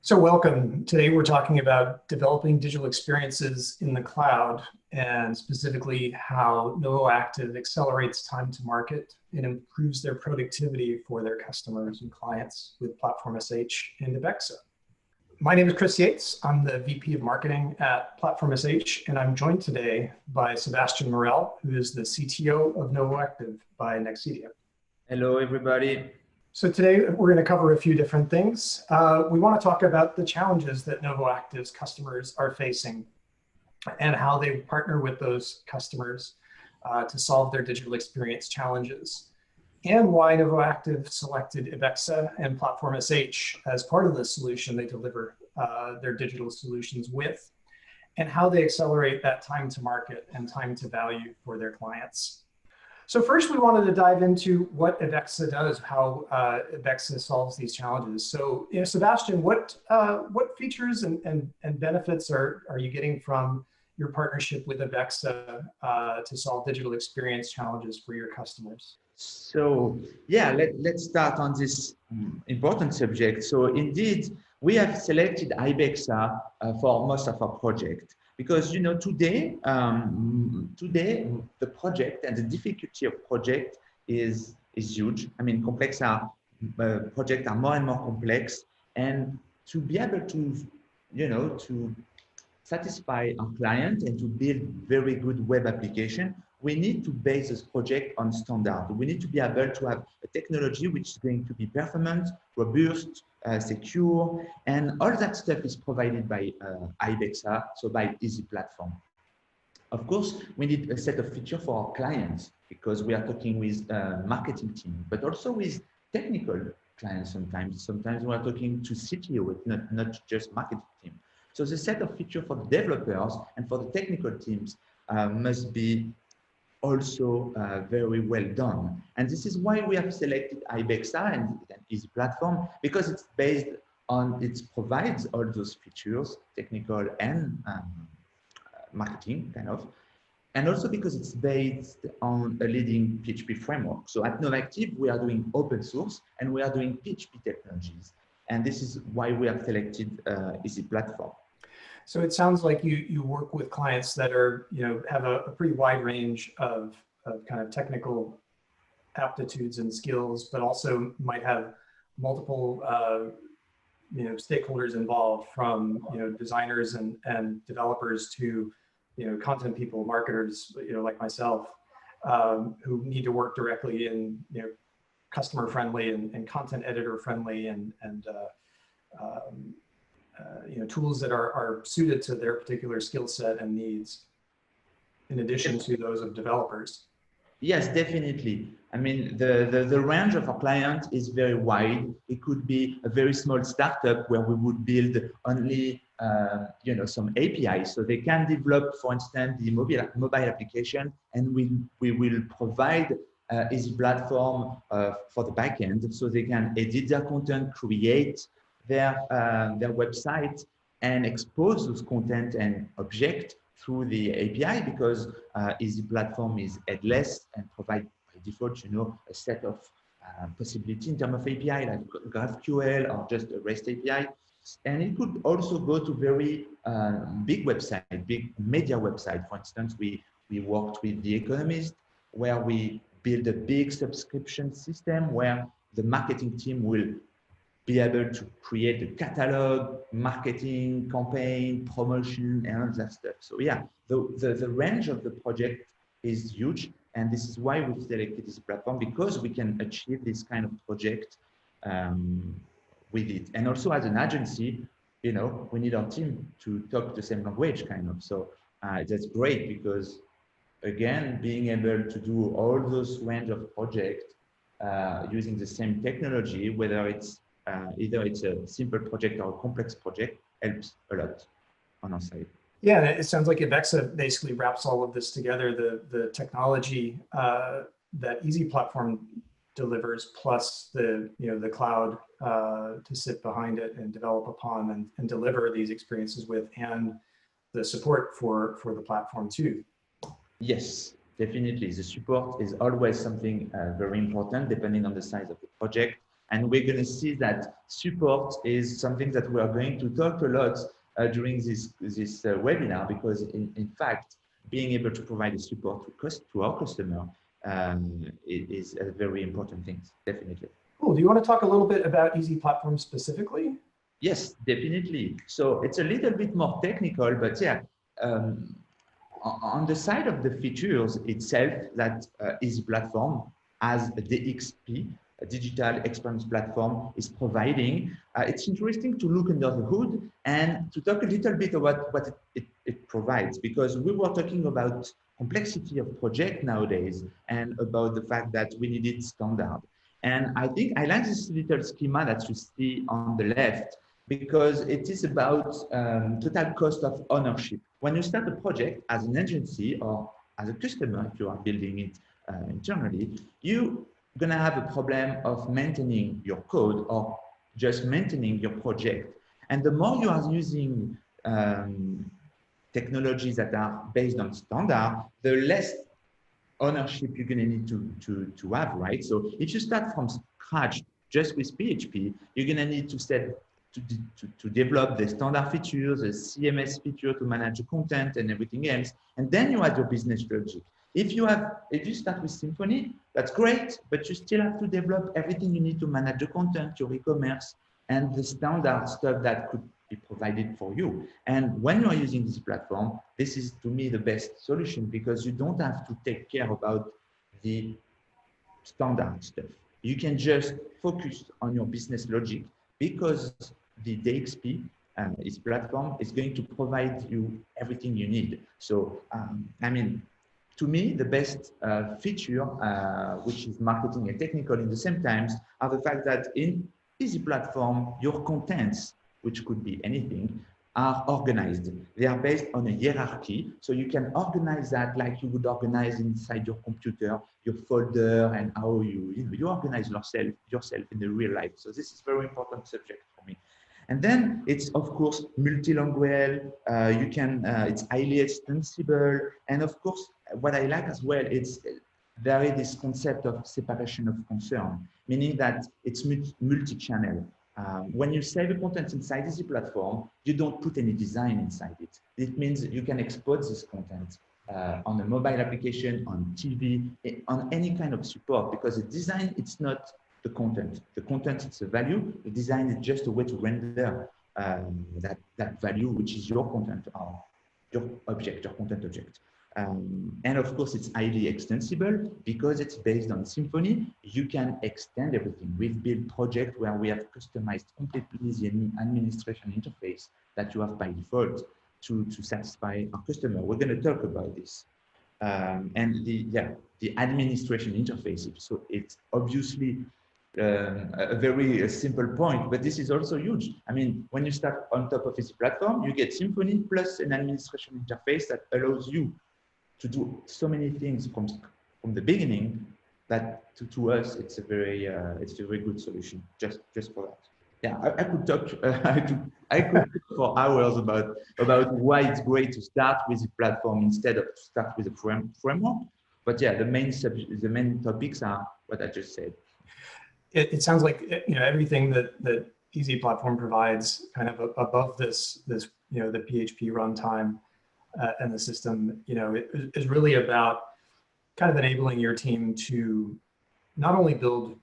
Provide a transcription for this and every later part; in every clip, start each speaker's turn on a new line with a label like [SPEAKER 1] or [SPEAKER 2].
[SPEAKER 1] So welcome. Today we're talking about developing digital experiences in the cloud and specifically how Novactive accelerates time to market and improves their productivity for their customers and clients with Platform.sh and Ibexa. My name is Chris Yates. I'm the VP of Marketing at Platform.sh, and I'm joined today by Suzanne Miller, who is the CTO of Novactive by Nextedia.
[SPEAKER 2] Hello, everybody.
[SPEAKER 1] So today we're going to cover a few different things. We want to talk about the challenges that Novactive's customers are facing and how they partner with those customers to solve their digital experience challenges, and why Novactive selected Ibexa and Platform.sh as part of the solution they deliver their digital solutions with, and how they accelerate that time to market and time to value for their clients. So first, we wanted to dive into what Ibexa does, how Ibexa solves these challenges. So, Sebastian, what features and benefits are you getting from your partnership with Ibexa to solve digital experience challenges for your customers?
[SPEAKER 2] So, yeah, let's start on this important subject. So, indeed, we have selected Ibexa for most of our project. Because today the project and the difficulty of project is huge. I mean, projects are more and more complex, and to be able to to satisfy our client and to build very good web application, we need to base this project on standard. We need to be able to have a technology which is going to be performant, robust, secure, and all that stuff is provided by Ibexa, so by eZPlatform. Of course, we need a set of features for our clients because we are talking with marketing team, but also with technical clients sometimes. Sometimes we are talking to CTO, not just marketing team. So the set of features for the developers and for the technical teams must be also very well done. And this is why we have selected Ibexa and eZPlatform, because it's based on, it provides all those features, technical and marketing kind of, and also because it's based on a leading PHP framework. So at Novactive, we are doing open source and we are doing PHP technologies. And this is why we have selected eZPlatform.
[SPEAKER 1] So it sounds like you work with clients that are, have a pretty wide range of kind of technical aptitudes and skills, but also might have multiple, stakeholders involved, from, designers and developers to, content people, marketers, like myself, who need to work directly in, customer friendly and content editor friendly and tools that are suited to their particular skill set and needs, in addition to those of developers.
[SPEAKER 2] Yes, definitely. I mean, the range of our clients is very wide. It could be a very small startup where we would build only, some APIs, so they can develop, for instance, the mobile application, and we will provide eZPlatform for the backend, so they can edit their content, create their website, and expose those content and object through the API, because eZPlatform is headless and provide by default, a set of possibility in terms of API like GraphQL or just a REST API. And it could also go to very big website, big media website. For instance, we worked with The Economist, where we build a big subscription system where the marketing team will be able to create a catalog, marketing, campaign, promotion, and all that stuff. So yeah, the range of the project is huge. And this is why we selected this platform, because we can achieve this kind of project with it. And also as an agency, we need our team to talk the same language kind of. So that's great, because again, being able to do all those range of projects using the same technology, whether it's either it's a simple project or a complex project, helps a lot on our side.
[SPEAKER 1] Yeah, it sounds like Ibexa basically wraps all of this together, the technology that eZPlatform delivers, plus the cloud to sit behind it and develop upon and deliver these experiences with, and the support for the platform too.
[SPEAKER 2] Yes, definitely. The support is always something very important, depending on the size of the project. And we're going to see that support is something that we are going to talk a lot during this webinar, because in fact, being able to provide a support to our customer is a very important thing, definitely.
[SPEAKER 1] Cool. Do you want to talk a little bit about eZPlatform specifically?
[SPEAKER 2] Yes, definitely. So it's a little bit more technical, but yeah, on the side of the features itself, that eZPlatform as a DXP, a digital experience platform, is providing, it's interesting to look under the hood and to talk a little bit about what it provides, because we were talking about complexity of project nowadays and about the fact that we needed standard. And I think I like this little schema that you see on the left, because it is about total cost of ownership. When you start a project as an agency or as a customer, if you are building it internally, you're going to have a problem of maintaining your code or just maintaining your project. And the more you are using technologies that are based on standard, the less ownership you're going to need to have, right? So if you start from scratch just with PHP, you're going to need to set to develop the standard features, the CMS feature to manage the content and everything else, and then you add your business logic. If you start with Symfony, that's great, but you still have to develop everything you need to manage the content, your e-commerce, and the standard stuff that could be provided for you. And when you are using this platform, this is to me the best solution, because you don't have to take care about the standard stuff. You can just focus on your business logic, because the DXP eZPlatform is going to provide you everything you need. So, I mean, to me, the best feature, which is marketing and technical in the same times, are the fact that in eZPlatform, your contents, which could be anything, are organized. They are based on a hierarchy. So you can organize that like you would organize inside your computer, your folder, and how you organize yourself in the real life. So this is a very important subject for me. And then it's, of course, multilingual. It's highly extensible. And of course, what I like as well, it's this concept of separation of concern, meaning that it's multi-channel. When you save the content inside eZPlatform, you don't put any design inside it. It means you can export this content on a mobile application, on TV, on any kind of support, because the design, it's not the content. The content, it's a value. The design is just a way to render that value, which is your content, or your object, your content object. And of course, it's highly extensible because it's based on Symfony. You can extend everything. We've built projects where we have customized completely the administration interface that you have by default to satisfy our customer. We're going to talk about this. And the administration interface. So it's obviously a very simple point, but this is also huge. I mean, when you start on top of eZPlatform, you get Symfony plus an administration interface that allows you to do so many things from the beginning that to us it's a very good solution just for that. Yeah, I could talk I could talk for hours about why it's great to start with the platform instead of to start with a framework. But yeah, the main topics are what I just said.
[SPEAKER 1] It sounds like everything that eZPlatform provides kind of above this the PHP runtime and the system, it is really about kind of enabling your team to not only build,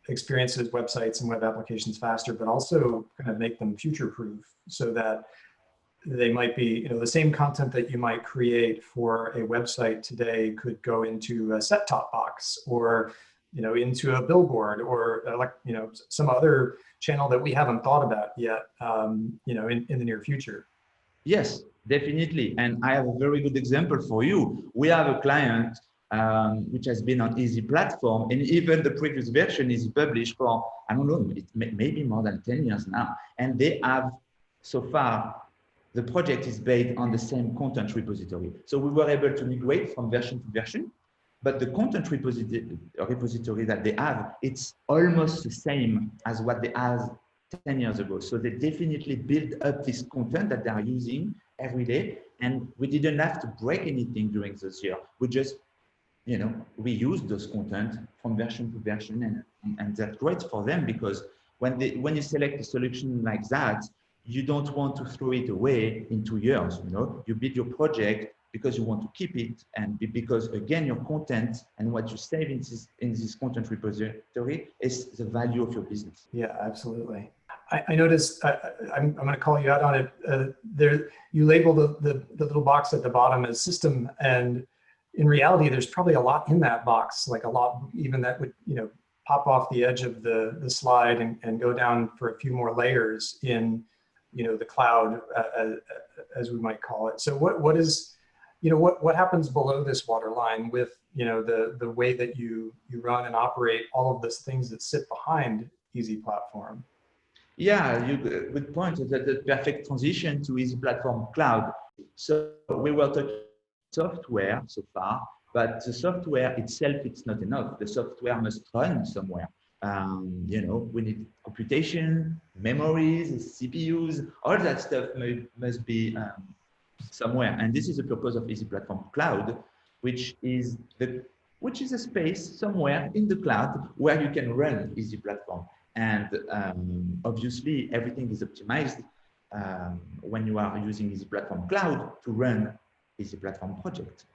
[SPEAKER 1] experiences, websites, and web applications faster, but also kind of make them future-proof, so that they might be, the same content that you might create for a website today could go into a set-top box, or into a billboard, or some other channel that we haven't thought about yet, in the near future.
[SPEAKER 2] Yes, definitely. And I have a very good example for you. We have a client which has been on eZPlatform, and even the previous version is published for, I don't know, maybe more than 10 years now. And they have, so far, the project is based on the same content repository. So we were able to migrate from version to version, but the content repository that they have, it's almost the same as what they had 10 years ago. So they definitely build up this content that they are using every day. And we didn't have to break anything during this year. We just, reuse those content from version to version, and that's great for them, because when you select a solution like that, you don't want to throw it away in 2 years. You build your project because you want to keep it, and because again your content and what you save in this content repository is the value of your business.
[SPEAKER 1] Yeah, absolutely. I noticed, I'm going to call you out on it. There, you label the little box at the bottom as system, and in reality, there's probably a lot in that box, like a lot even that would pop off the edge of the slide and go down for a few more layers in the cloud, as we might call it. So what is what happens below this waterline with the way that you run and operate all of those things that sit behind eZPlatform?
[SPEAKER 2] Yeah, good point. That the perfect transition to eZPlatform Cloud. So we were talking software so far, but the software itself, it's not enough. The software must run somewhere. We need computation, memories, CPUs, all that stuff must be somewhere. And this is the purpose of eZPlatform Cloud, which is a space somewhere in the cloud where you can run eZPlatform. And obviously, everything is optimized when you are using eZPlatform Cloud to run eZPlatform project.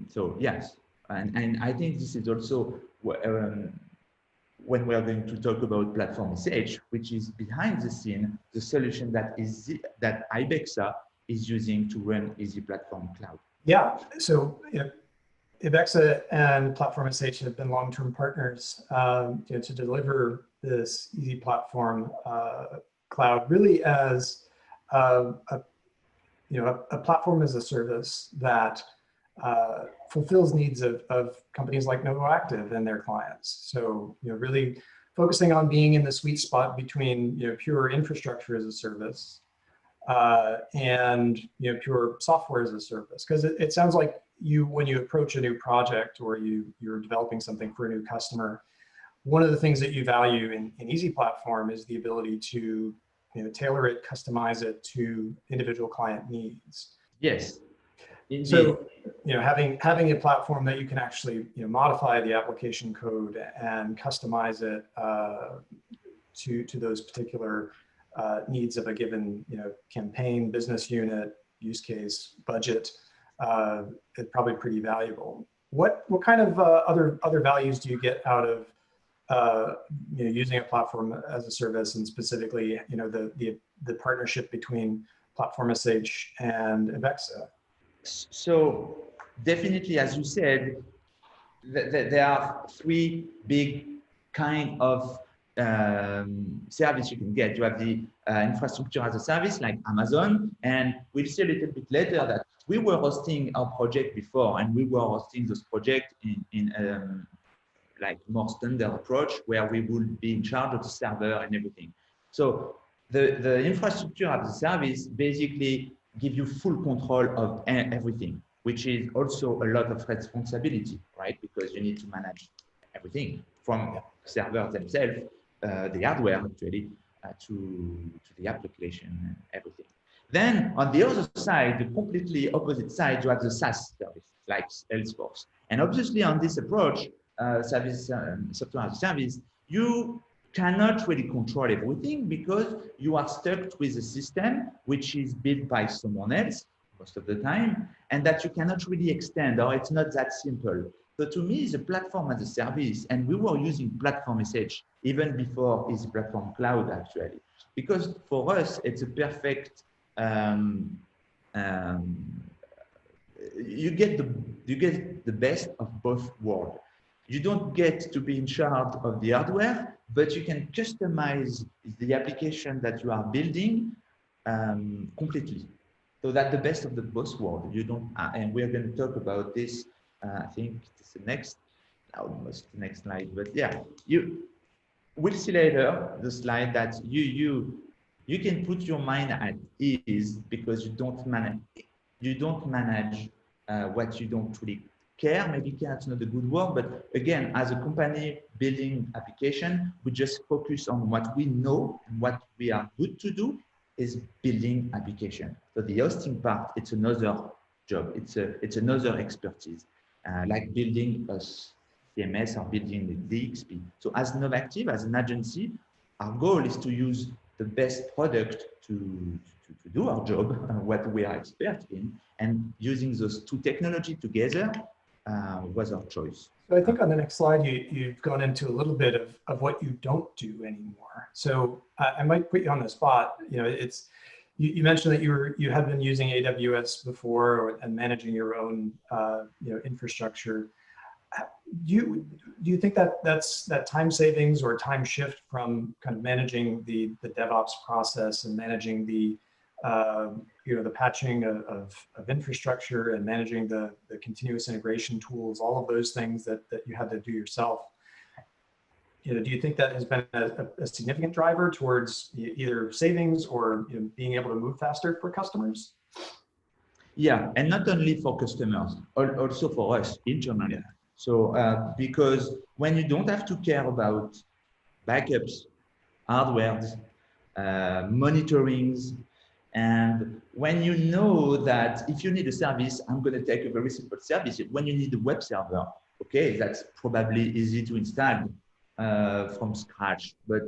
[SPEAKER 2] So yes, and I think this is also when we are going to talk about Platform.sh, which is behind the scene, the solution that Ibexa is using to run eZPlatform Cloud.
[SPEAKER 1] Yeah, so Ibexa and Platform.sh have been long-term partners to deliver this eZPlatform cloud, really as a platform as a service that fulfills needs of companies like Novactive and their clients. So really focusing on being in the sweet spot between pure infrastructure as a service and pure software as a service, because it sounds like when you approach a new project or you're developing something for a new customer, one of the things that you value in eZPlatform is the ability to tailor it, customize it to individual client needs.
[SPEAKER 2] Yes. Indeed.
[SPEAKER 1] So having a platform that you can actually modify the application code and customize it to those particular needs of a given campaign, business unit, use case, budget, is probably pretty valuable. What kind of other values do you get out of using a platform as a service, and specifically the partnership between Platform.sh and Ibexa?
[SPEAKER 2] So definitely, as you said, there are 3 big kind of service you can get. You have the infrastructure as a service like Amazon, and we'll see a little bit later that we were hosting our project before, and we were hosting those projects in like more standard approach where we would be in charge of the server and everything. So the infrastructure as a service basically give you full control of everything, which is also a lot of responsibility, right? Because you need to manage everything from servers themselves, the hardware actually, to the application and everything. Then on the other side, the completely opposite side, you have the SaaS service like Salesforce. And obviously on this approach, software as a service, you cannot really control everything because you are stuck with a system which is built by someone else most of the time, and that you cannot really extend, or it's not that simple. So to me, it's a platform as a service, and we were using Platform.sh even before eZPlatform Cloud actually, because for us it's a perfect. You get the best of both worlds. You don't get to be in charge of the hardware, but you can customize the application that you are building completely. So that's the best of the both worlds. You don't, and we're going to talk about this. I think it's the next, almost the next slide. But yeah, we'll see later the slide that you can put your mind at ease because you don't manage what you don't really care. Maybe care is not a good word, but again, as a company building application, we just focus on what we know and what we are good to do is building application. So the hosting part, it's another job. It's another expertise. like building a CMS or building the DXP. So as Novactive, as an agency, our goal is to use the best product to do our job, what we are expert in, and using those two technologies together was our choice.
[SPEAKER 1] So I think on the next slide, you've gone into a little bit of what you don't do anymore. So I might put you on the spot. You know, you mentioned that you had been using AWS before and managing your own infrastructure. Do you think that that time savings or time shift from kind of managing the DevOps process and managing the the patching of infrastructure and managing the continuous integration tools, all of those things that you had to do yourself, do you think that has been a significant driver towards either savings or being able to move faster for customers?
[SPEAKER 2] Yeah, and not only for customers, also for us internally. So because when you don't have to care about backups, hardware, monitorings, and when you know that if you need a service, I'm going to take a very simple service. When you need a web server, okay, that's probably easy to install from scratch. But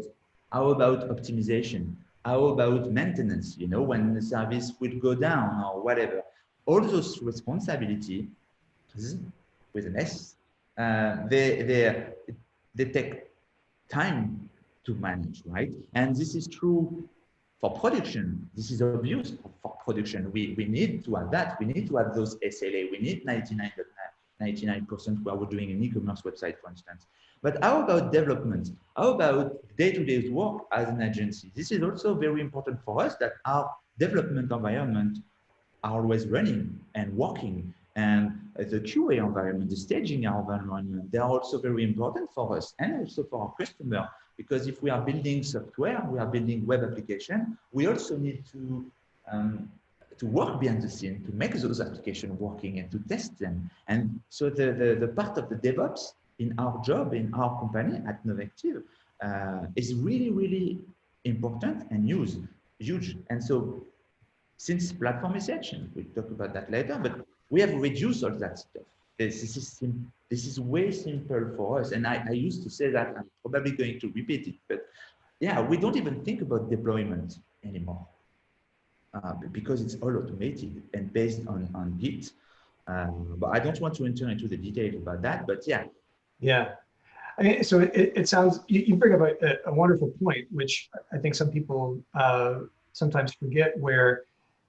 [SPEAKER 2] how about optimization? How about maintenance? When the service will go down or whatever. All those responsibilities with an S, they take time to manage, right? And this is true for production. This is obvious for production. We need to have that. We need to have those SLA. We need 99% where we're doing an e-commerce website, for instance. But how about development? How about day-to-day work as an agency? This is also very important for us, that our development environment are always running and working. And the QA environment, the staging environment, they are also very important for us and also for our customer. Because if we are building software, we are building web application, we also need to work behind the scene to make those applications working and to test them. And so the part of the DevOps in our job, in our company at Novactive, is really, really important and huge. And so since Platform.sh, we'll talk about that later, but we have reduced all that stuff. This is way simple for us. And I used to say that, I'm probably going to repeat it, but yeah, we don't even think about deployment anymore because it's all automated and based on Git. But I don't want to enter into the details about that, but yeah.
[SPEAKER 1] Yeah. I mean, so it sounds, you bring up a wonderful point, which I think some people sometimes forget, where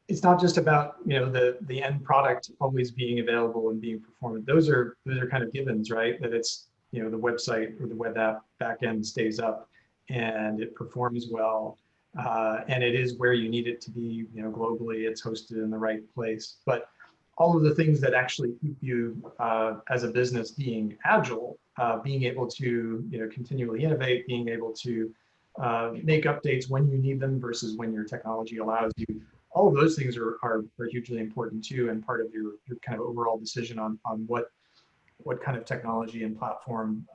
[SPEAKER 1] it's not just about the end product always being available and being performant. Those are kind of givens, right? That it's the website or the web app backend stays up and it performs well, and it is where you need it to be. Globally, it's hosted in the right place. But all of the things that actually keep you as a business being agile, being able to continually innovate, being able to make updates when you need them versus when your technology allows you. All of those things are hugely important too, and part of your kind of overall decision on what kind of technology and platform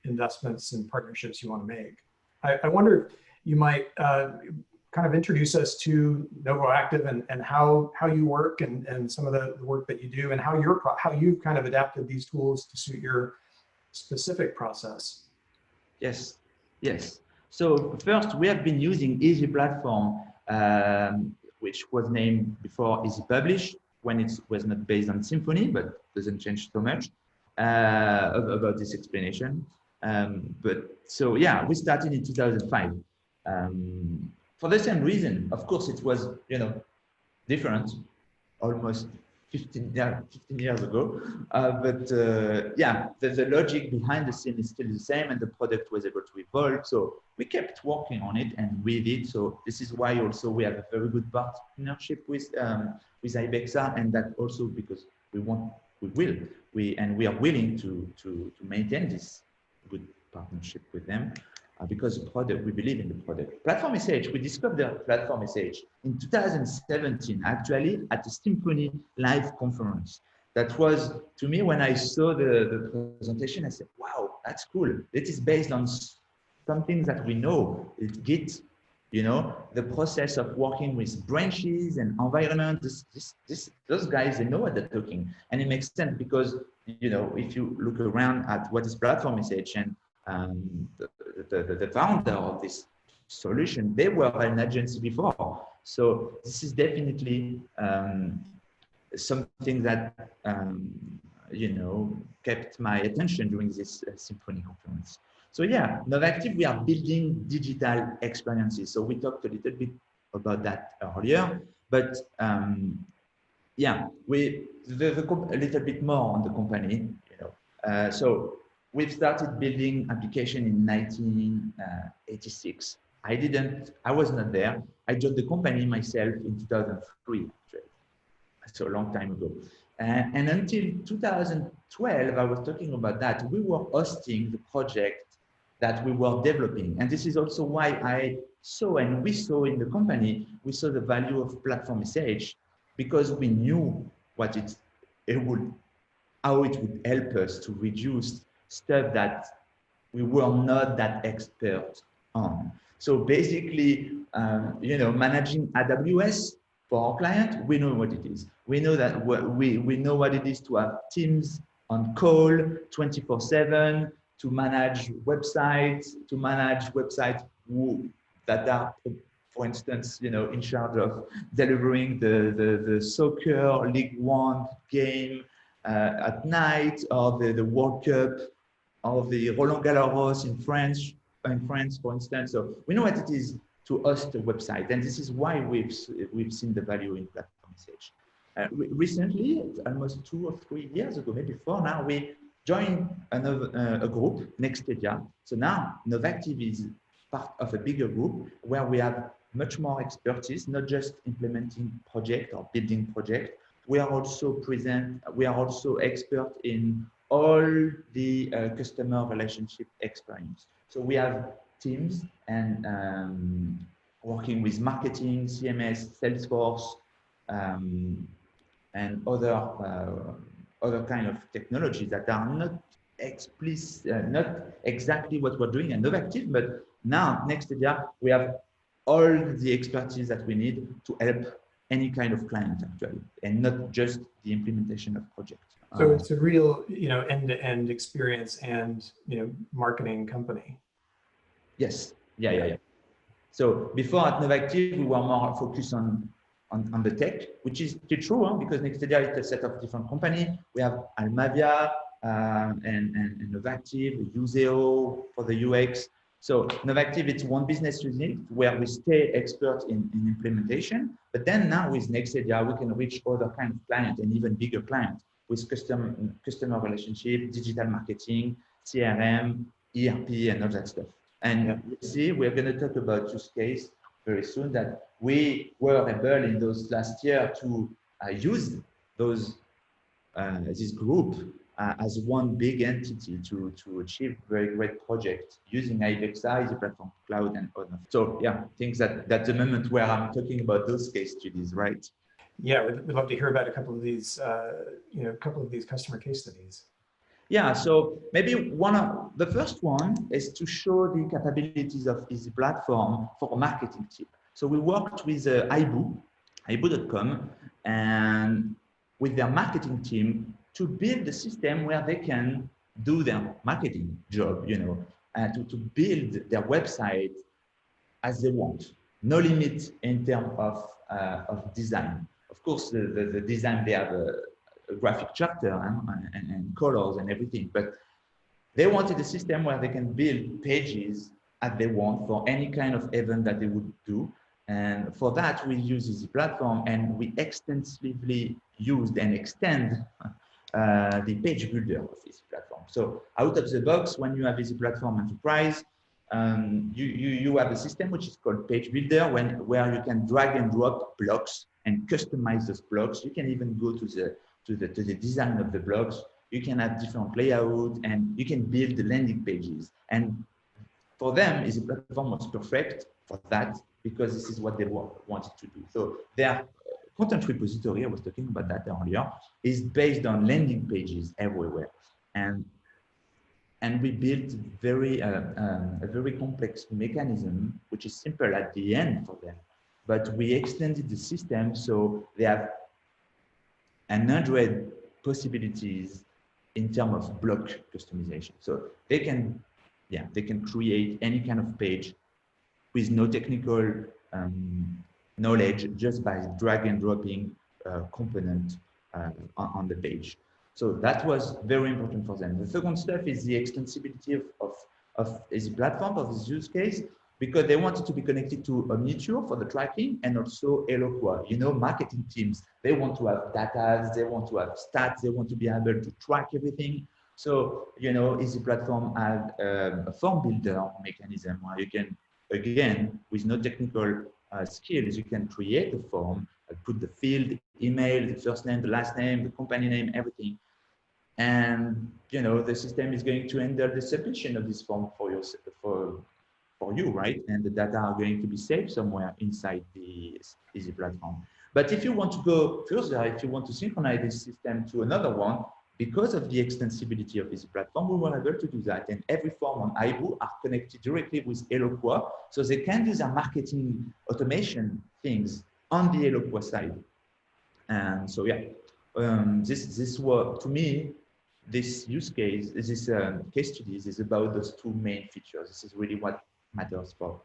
[SPEAKER 1] investments and partnerships you want to make. I wonder if you might kind of introduce us to Novactive and how you work and some of the work that you do and how you've kind of adapted these tools to suit your specific process.
[SPEAKER 2] Yes. So first, we have been using eZPlatform, which was named before eZPublish when it was not based on Symfony, but doesn't change so much about this explanation. But so yeah, we started in 2005 for the same reason. Of course, it was different, almost 15 years ago. But yeah, the logic behind the scene is still the same, and the product was able to evolve. So we kept working on it and with it. So this is why also we have a very good partnership with Ibexa, and that also because we are willing to maintain this good partnership with them. Because the product, we believe in the product. Platform.sh, we discovered the Platform.sh in 2017, actually, at the Symfony Live conference. That was, to me, when I saw the presentation, I said, wow, that's cool. It is based on something that we know. It's Git, the process of working with branches and environment. Those guys, they know what they're talking. And it makes sense because you know, if you look around at what is Platform.sh and the founder of this solution, they were an agency before. So this is definitely something that you know, kept my attention during this Symphony conference. So yeah, Novactive, we are building digital experiences. So we talked a little bit about that earlier, but yeah, a little bit more on the company. You know, so we've started building application in 1986. I was not there. I joined the company myself in 2003. So a long time ago. And until 2012, I was talking about that, we were hosting the project that we were developing. And this is also why I saw, and we saw in the company, we saw the value of Platform.sh, because we knew what how it would help us to reduce stuff that we were not that expert on. So basically, you know, managing AWS for our client, we know what it is. We know that we know what it is to have teams on call 24/7, to manage websites, that are, for instance, you know, in charge of delivering the soccer League One game at night, or the World Cup, or the Roland Garros in France, for instance. So we know what it is to host a website, and this is why we've seen the value in Platform.sh. Recently, almost 2 or 3 years ago, maybe 4 now, we joined a group, Nextedia. So now Novactive is part of a bigger group where we have much more expertise, not just implementing project or building project. We are also expert in all the customer relationship experience. So we have teams and working with marketing, CMS, Salesforce, and other kind of technologies that are not not exactly what we're doing at Novactive, but now Nextedia, we have all the expertise that we need to help any kind of client actually, and not just the implementation of projects.
[SPEAKER 1] So it's a real, you know, end-to-end experience and, you know, marketing company.
[SPEAKER 2] Yes. Yeah. So before at Novactive, we were more focused on the tech, which is still true, huh? Because Nextedia is a set of different companies. We have Almavia and Novactive, Useo for the UX. So Novactive, it's one business unit where we stay expert in implementation. But then now with Nextedia, we can reach other kind of clients and even bigger clients with customer relationship, digital marketing, CRM, ERP, and all that stuff. And you see, we're going to talk about use case very soon that we were able in those last year to use this group as one big entity to achieve very great projects using Ibexa, eZPlatform Cloud, and others. So yeah, things that's the moment where I'm talking about those case studies, right?
[SPEAKER 1] Yeah, we'd love to hear about a couple of these, you know, a couple of these customer case studies.
[SPEAKER 2] Yeah, so maybe the first one is to show the capabilities of eZPlatform for a marketing team. So we worked with Hibu.com, and with their marketing team to build a system where they can do their marketing job, you know, and to build their website as they want. No limit in terms of design. Of course, the design, they have a graphic charter and colors and everything, but they wanted a system where they can build pages as they want for any kind of event that they would do. And for that, we use eZPlatform, and we extensively used and extend the page builder of eZPlatform. So out of the box, when you have eZPlatform Enterprise, you have a system which is called page builder, where you can drag and drop blocks and customize those blocks. You can even go to the design of the blocks. You can have different layouts, and you can build the landing pages. And for them, eZPlatform was perfect for that, because this is what they wanted to do. So their content repository, I was talking about that earlier, is based on landing pages everywhere. And we built a very complex mechanism, which is simple at the end for them. But we extended the system so they have 100 possibilities in terms of block customization. So they can, yeah, they can create any kind of page with no technical knowledge, just by drag and dropping component on the page. So that was very important for them. The second stuff is the extensibility of eZPlatform, of this use case, because they wanted to be connected to Omniture for the tracking and also Eloqua. You know, marketing teams, they want to have data, they want to have stats, they want to be able to track everything. So, you know, eZPlatform had a form builder mechanism where you can, again, with no technical skills, you can create a form, put the field, email, the first name, the last name, the company name, everything. And, you know, the system is going to handle the submission of this form for you, right? And the data are going to be saved somewhere inside the eZPlatform. But if you want to go further, if you want to synchronize this system to another one, because of the extensibility of eZPlatform, we were able to do that. And every form on Hibu are connected directly with Eloqua, so they can do their marketing automation things on the Eloqua side. And so, yeah, this was, to me, this use case, this case studies is about those two main features. This is really what matters for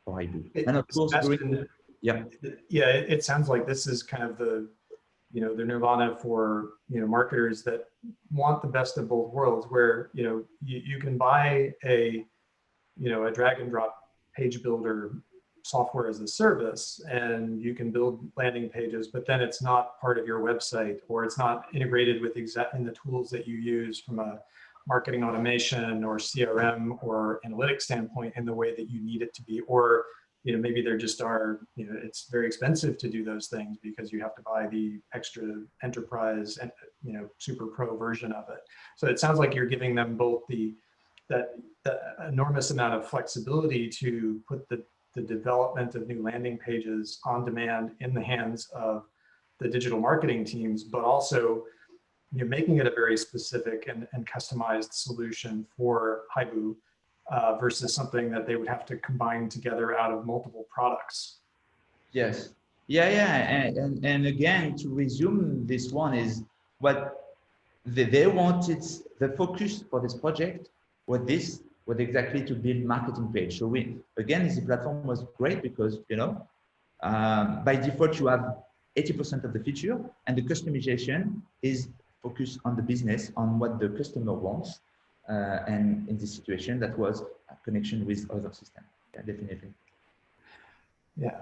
[SPEAKER 2] Hibu. And of course,
[SPEAKER 1] it sounds like this is kind of the, you know, the nirvana for, you know, marketers that want the best of both worlds, where, you know, you can buy a, you know, a drag and drop page builder software as a service, and you can build landing pages, but then it's not part of your website, or it's not integrated with in the tools that you use from a marketing automation or CRM or analytics standpoint in the way that you need it to be. Or, you know, maybe there just are, you know, it's very expensive to do those things because you have to buy the extra enterprise and, you know, super pro version of it. So it sounds like you're giving them both that enormous amount of flexibility to put the development of new landing pages on demand in the hands of the digital marketing teams, but also, you know, making it a very specific and customized solution for Hibu versus something that they would have to combine together out of multiple products.
[SPEAKER 2] Yes. Yeah. And again, to resume this one is what they wanted, the focus for this project was exactly to build marketing page. So again, eZPlatform was great because, you know, by default, you have 80% of the feature, and the customization is focused on the business, on what the customer wants. And in this situation, that was a connection with other systems. Yeah, definitely.
[SPEAKER 1] Yeah,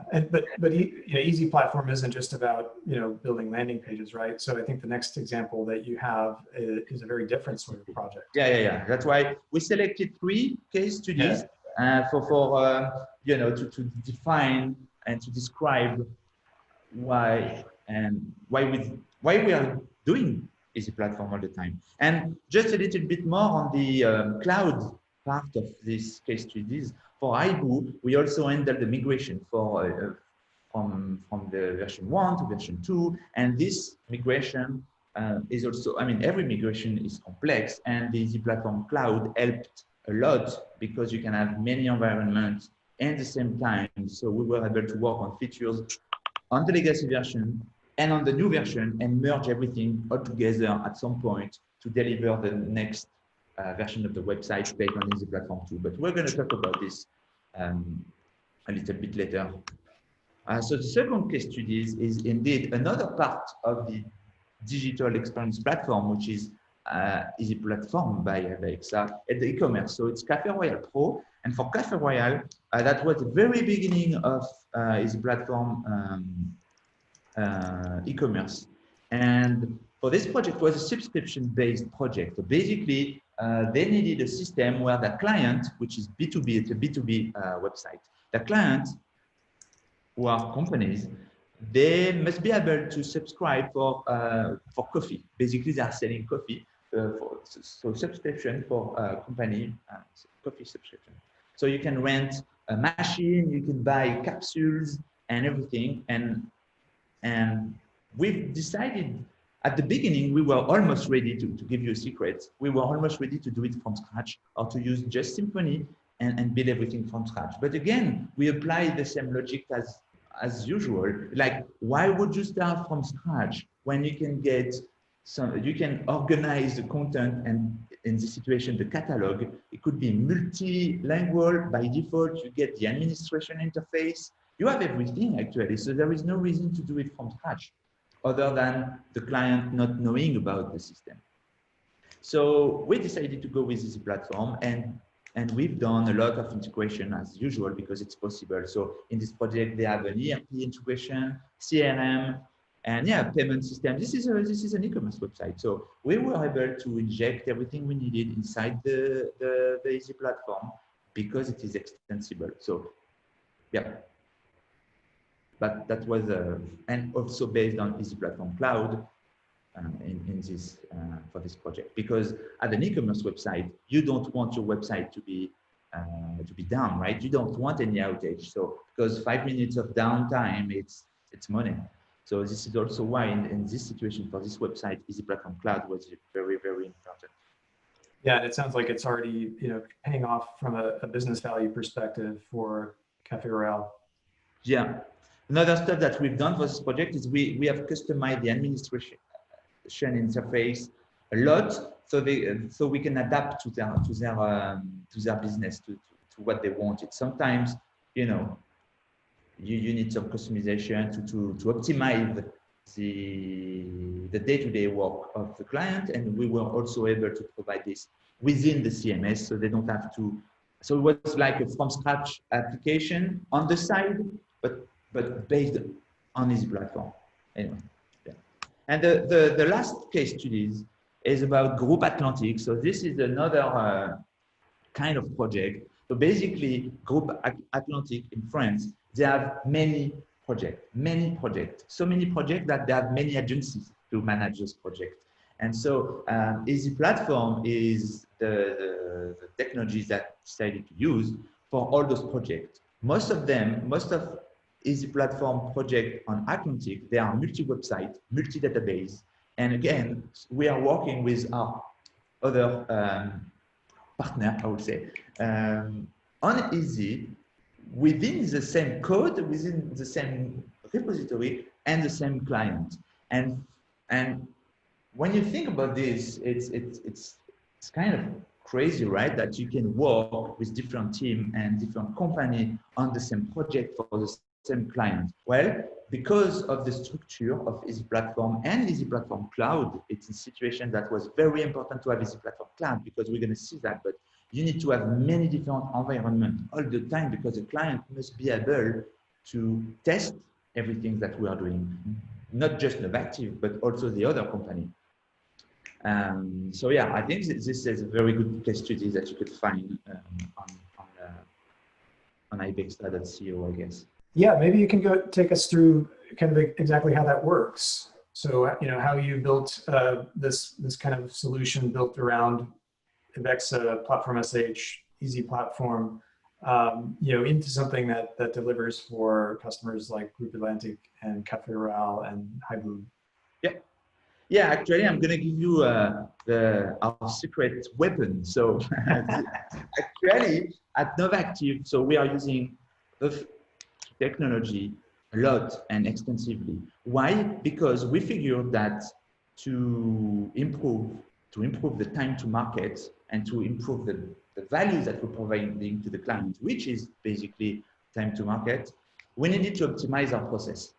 [SPEAKER 1] but you know, eZPlatform isn't just about, you know, building landing pages, right? So I think the next example that you have is a very different sort of project.
[SPEAKER 2] Yeah. That's why we selected 3 case studies for you know, to define and to describe why we are doing eZPlatform all the time. And just a little bit more on the cloud part of this case studies. For Hibu, we also handle the migration for from the version 1 to version 2, and this migration is also, I mean, every migration is complex, and the eZPlatform cloud helped a lot because you can have many environments at the same time. So we were able to work on features on the legacy version and on the new version and merge everything all together at some point to deliver the next version of the website based on eZPlatform 2. But we're going to talk about this a little bit later. So the second case study is indeed another part of the digital experience platform, which is eZPlatform by Ibexa at the e-commerce. So it's Café Royal Pro. And for Café Royal, that was the very beginning of eZPlatform e-commerce. And for this project, it was a subscription-based project. So basically, they needed a system where the client, which is B2B, it's a B2B website, the client, who are companies, they must be able to subscribe for coffee. Basically, they are selling coffee, so subscription for company, coffee subscription. So you can rent a machine, you can buy capsules and everything. And we've decided at the beginning, we were almost ready to give you a secret. We were almost ready to do it from scratch or to use just Symfony and build everything from scratch. But again, we apply the same logic as usual. Like, why would you start from scratch when you can get So you can organize the content, and in this situation, the catalog, it could be multi-language. By default, you get the administration interface. You have everything actually. So there is no reason to do it from scratch other than the client not knowing about the system. So we decided to go with this platform, and we've done a lot of integration as usual because it's possible. So in this project, they have an ERP integration, CRM, and yeah, payment system. This is an e-commerce website. So we were able to inject everything we needed inside the eZPlatform because it is extensible. So yeah, but that was and also based on eZPlatform Cloud. In this for this project, because at an e-commerce website, you don't want your website to be down, right? You don't want any outage. So because 5 minutes of downtime, it's money. So this is also why in this situation for this website, eZPlatform Cloud was very, very important.
[SPEAKER 1] Yeah, and it sounds like it's already paying off from a business value perspective for Cafe Royale.
[SPEAKER 2] Yeah. Another step that we've done for this project is we have customized the administration interface a lot, so we can adapt to their business, to what they wanted. Sometimes you need some customization to optimize the day-to-day work of the client, and we were also able to provide this within the CMS, so they don't have to. So it was like a from scratch application on the side, but based on eZPlatform. Anyway. And the last case studies is about Group Atlantic. So this is another kind of project. So basically, Group Atlantic in France, they have many projects, so many projects that they have many agencies to manage those projects. And so eZPlatform is the technologies that decided to use for all those projects. Most of eZPlatform project on Atlantic, they are multi-website, multi-database. And again, we are working with our other partner, I would say, on Easy, within the same code, within the same repository, and the same client. And when you think about this, it's kind of crazy, right? That you can work with different team and different company on the same project for the same client. Well, because of the structure of eZPlatform and eZPlatform Cloud, it's a situation that was very important to have eZPlatform Cloud, because we're going to see that. But you need to have many different environments all the time, because the client must be able to test everything that we are doing, not just Novactive, but also the other company. So yeah, I think this is a very good case study that you could find on Ibexa.co, I guess.
[SPEAKER 1] Yeah, maybe you can take us through kind of exactly how that works. So how you built this kind of solution built around Ibexa, Platform.sh, eZPlatform, into something that delivers for customers like Group Atlantic and Cafe Royale and Hibu.
[SPEAKER 2] Yeah, actually, I'm going to give you our secret weapon. So actually, at Novactive, so we are using the technology a lot and extensively. Why? Because we figured that to improve the time to market and to improve the value that we're providing to the client, which is basically time to market, we needed to optimize our process.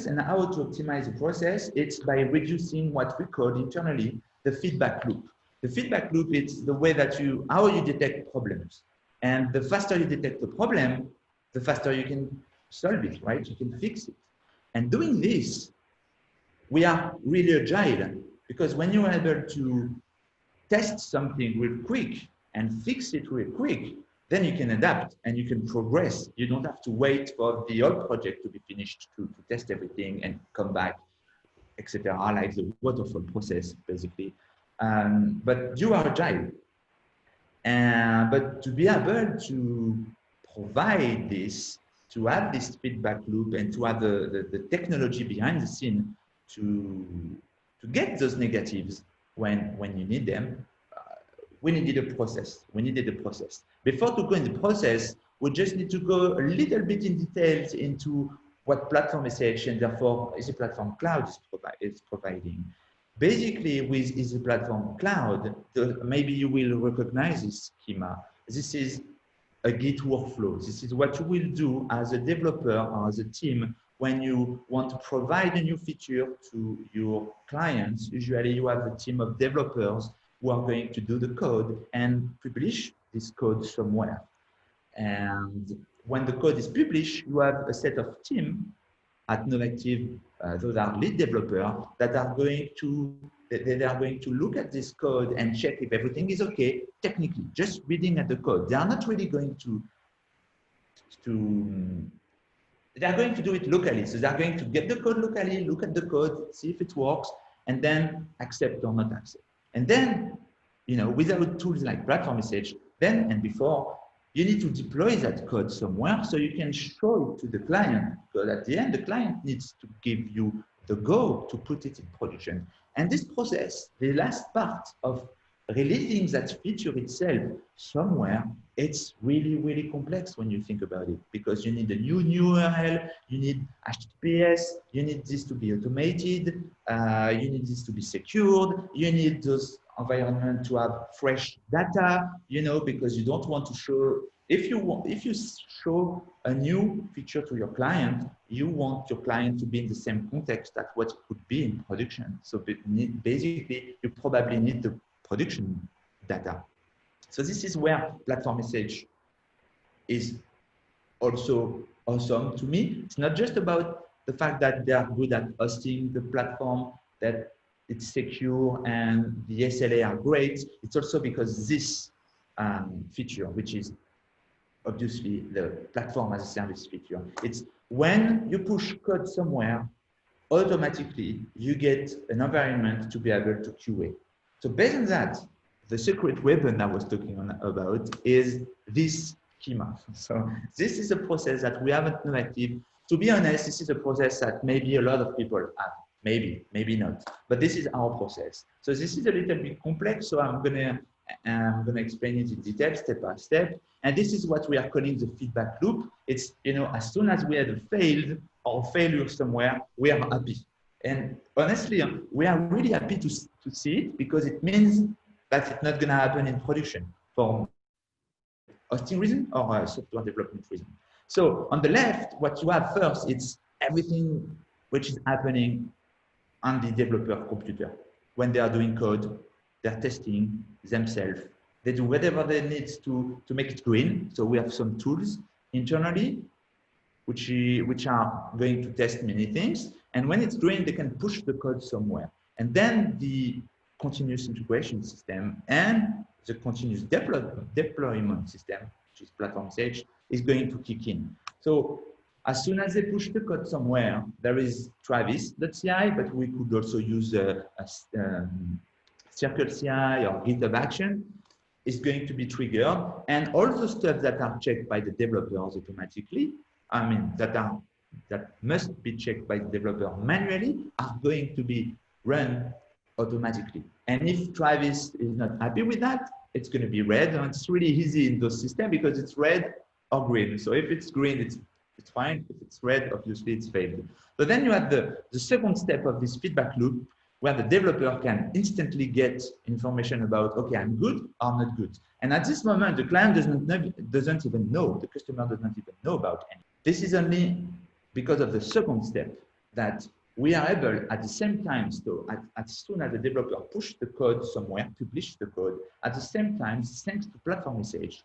[SPEAKER 2] And how to optimize the process? It's by reducing what we call internally the feedback loop. The feedback loop is the way that how you detect problems. And the faster you detect the problem, the faster you can solve it, right? You can fix it. And doing this, we are really agile, because when you are able to test something real quick and fix it real quick, then you can adapt and you can progress. You don't have to wait for the whole project to be finished to test everything and come back, etc. Like the waterfall process, basically. But you are agile. But to be able to provide this, to have this feedback loop, and to have the technology behind the scene to get those negatives when you need them, we needed a process. Before to go in the process, we just need to go a little bit in details into what Platform.sh and therefore eZPlatform Cloud is providing. Basically, with eZPlatform Cloud, maybe you will recognize this schema. This is a Git workflow. This is what you will do as a developer or as a team when you want to provide a new feature to your clients. Usually you have a team of developers who are going to do the code and publish this code somewhere. And when the code is published, you have a set of team at Novactive, those are lead developers that are going to look at this code and check if everything is okay technically, just reading at the code. They are not really going they are going to do it locally. So they are going to get the code locally, look at the code, see if it works, and then accept or not accept. And then, you know, without tools like Platform.sh, then and before, you need to deploy that code somewhere so you can show it to the client. Because at the end, the client needs to give you the go to put it in production. And this process, the last part of releasing that feature itself somewhere, it's really, really complex when you think about it, because you need a new URL, you need HTTPS, you need this to be automated, you need this to be secured, you need those environment to have fresh data, you know, because you don't want to show, if you show a new feature to your client, you want your client to be in the same context as what it could be in production. So basically, you probably need the production data. So this is where Platform.sh is also awesome to me. It's not just about the fact that they are good at hosting the platform, that it's secure and the SLA are great. It's also because this feature, which is obviously the platform as a service feature, it's when you push code somewhere, automatically you get an environment to be able to QA. So based on that, the secret weapon I was talking about is this schema. So this is a process that we have at Novactive. To be honest, this is a process that maybe a lot of people have. Maybe, maybe not. But this is our process. So this is a little bit complex. So I'm gonna explain it in detail, step by step. And this is what we are calling the feedback loop. It's, you know, as soon as we have a failed or failure somewhere, we are happy. And honestly, we are really happy to see it, because it means that it's not gonna happen in production for hosting reason or software development reason. So on the left, what you have first, it's everything which is happening on the developer computer. When they are doing code, they're testing themselves. They do whatever they need to make it green. So we have some tools internally which are going to test many things. And when it's green, they can push the code somewhere. And then the continuous integration system and the continuous deployment system, which is Platform.sh, is going to kick in. So as soon as they push the code somewhere, there is Travis.ci, but we could also use Circle CI or GitHub Action is going to be triggered. And all the stuff that are checked by the developers automatically, I mean, that must be checked by the developer manually, are going to be run automatically. And if Travis is not happy with that, it's going to be red. And it's really easy in those systems because it's red or green. So if it's green, it's fine. If it's red, obviously it's failed. But then you have the second step of this feedback loop, where the developer can instantly get information about, okay, I'm good or not good. And at this moment, the client doesn't even know, the customer does not even know about anything. This is only because of the second step that we are able at the same time, so as soon as the developer push the code somewhere, publish the code, at the same time, thanks to Platform.sh,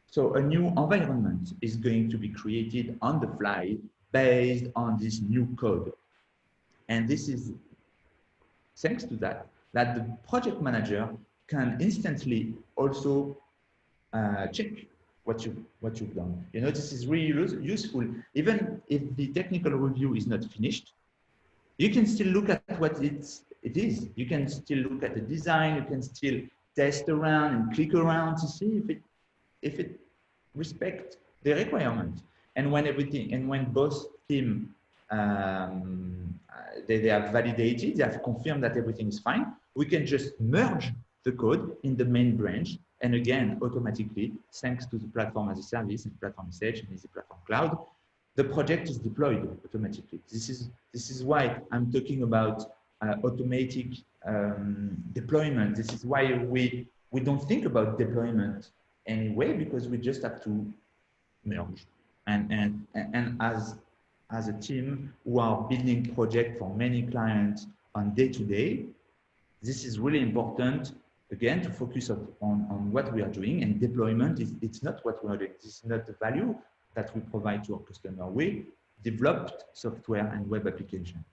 [SPEAKER 2] so a new environment is going to be created on the fly based on this new code. And this is thanks to that the project manager can instantly also check what you've done. You know, this is really useful. Even if the technical review is not finished, you can still look at what it is. You can still look at the design. You can still test around and click around to see if it respects the requirement. And when both teams they have validated, they have confirmed that everything is fine, we can just merge the code in the main branch. And again, automatically, thanks to the platform as a service and Platform.sh and eZPlatform Cloud, the project is deployed automatically. This is why I'm talking about automatic deployment. This is why we don't think about deployment anyway, because we just have to merge. And as a team who are building projects for many clients on day-to-day, this is really important, again, to focus on what we are doing, and deployment it's not what we are doing. This is not the value that we provide to our customer. We developed software and web application.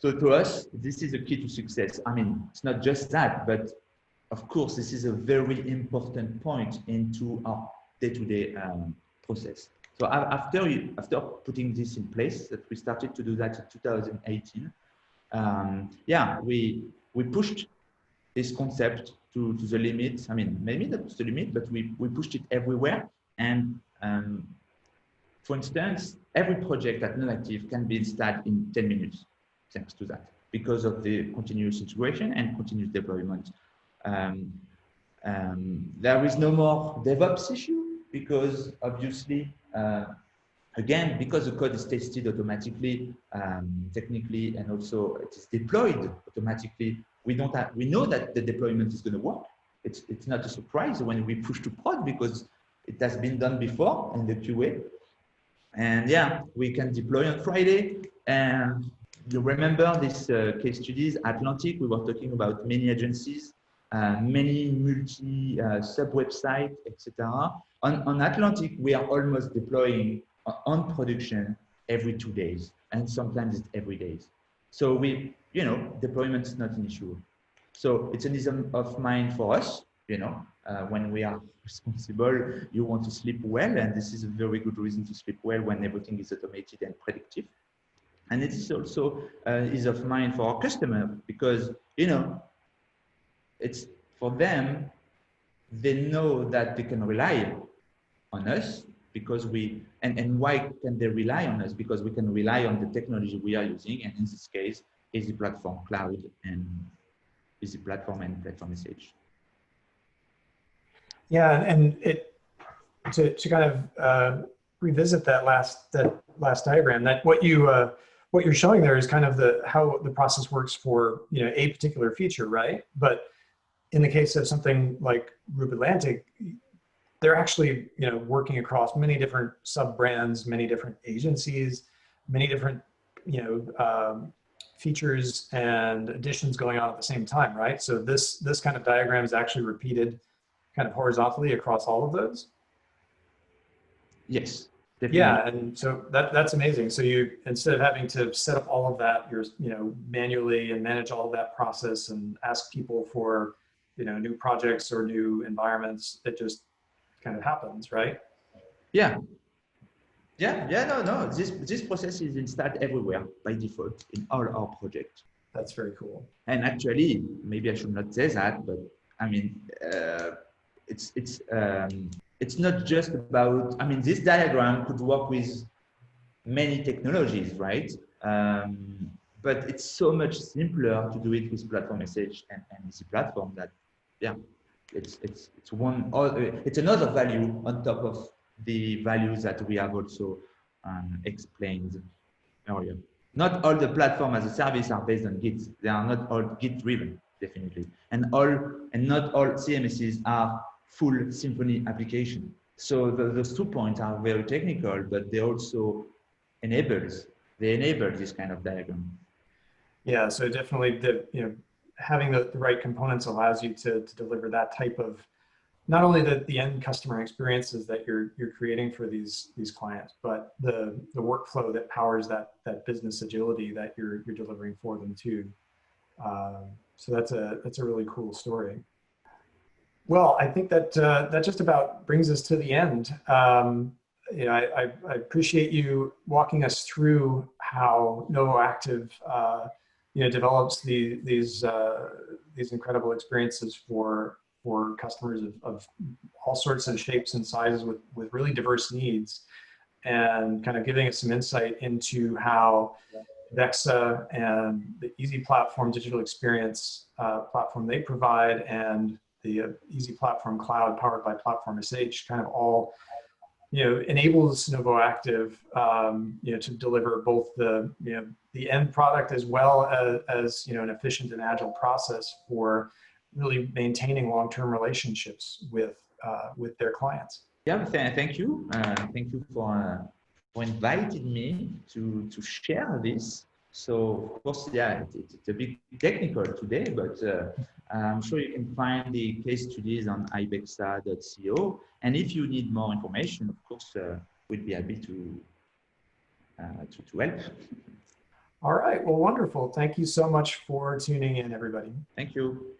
[SPEAKER 2] So to us, this is a key to success. I mean, it's not just that, but of course, this is a very important point into our day-to-day process. So after putting this in place, that we started to do that in 2018, yeah, we pushed this concept to the limit. I mean, maybe not to the limit, but we pushed it everywhere. And for instance, every project at Novactive can be installed in 10 minutes, thanks to that, because of the continuous integration and continuous deployment. There is no more DevOps issue, because obviously, again, because the code is tested automatically, technically, and also it is deployed automatically, we know that the deployment is going to work. It's not a surprise when we push to prod, because it has been done before in the QA. And yeah, we can deploy on Friday. And you remember this case studies, Atlantic, we were talking about many agencies, many multi sub websites, etc. On Atlantic, we are almost deploying on production every 2 days, and sometimes it's every day. So deployment is not an issue. So it's an ease of mind for us, when we are responsible, you want to sleep well, and this is a very good reason to sleep well when everything is automated and predictive. And it is also ease of mind for our customer, because, it's for them, they know that they can rely on us, because and why can they rely on us? Because we can rely on the technology we are using, and in this case, eZPlatform Cloud and eZPlatform and Platform.sh.
[SPEAKER 1] Yeah, and to kind of revisit that last diagram, that what you're showing there is kind of how the process works for a particular feature, right? But in the case of something like Atlantic, they're actually working across many different sub brands, many different agencies, many different features and additions going on at the same time, right? So this kind of diagram is actually repeated kind of horizontally across all of those.
[SPEAKER 2] Yes, definitely.
[SPEAKER 1] Yeah, and so that's amazing. So you, instead of having to set up all of that, you're manually and manage all of that process and ask people for new projects or new environments, it just kind of happens, right?
[SPEAKER 2] Yeah. No. This process is installed everywhere by default in all our projects.
[SPEAKER 1] That's very cool.
[SPEAKER 2] And actually, maybe I should not say that, but I mean, it's not just about. I mean, this diagram could work with many technologies, right? But it's so much simpler to do it with Platform.sh and eZPlatform that, yeah, it's another value on top of the values that we have also explained earlier. Not all the platform as a service are based on Git. They are not all Git driven, definitely, and not all CMSs are full Symfony application. So those 2 points are very technical, but they also enable this kind of diagram.
[SPEAKER 1] Yeah, so definitely having the right components allows you to deliver that type of, not only the end customer experiences that you're creating for these clients, but the workflow that powers that business agility that you're delivering for them too. So that's a really cool story. Well, I think that just about brings us to the end. I appreciate you walking us through how Novactive develops these incredible experiences for customers of all sorts of shapes and sizes with really diverse needs, and kind of giving us some insight into how Ibexa and the eZPlatform digital experience platform they provide, and the eZPlatform Cloud powered by Platform.sh kind of all enables Novactive, to deliver both the, the end product as well as an efficient and agile process for really maintaining long-term relationships with their clients.
[SPEAKER 2] Yeah, thank you. Thank you for inviting me to share this. So of course, yeah, it's a bit technical today, but I'm sure you can find the case studies on ibexa.co. And if you need more information, of course, we'd be happy to help.
[SPEAKER 1] All right. Well, wonderful. Thank you so much for tuning in, everybody.
[SPEAKER 2] Thank you.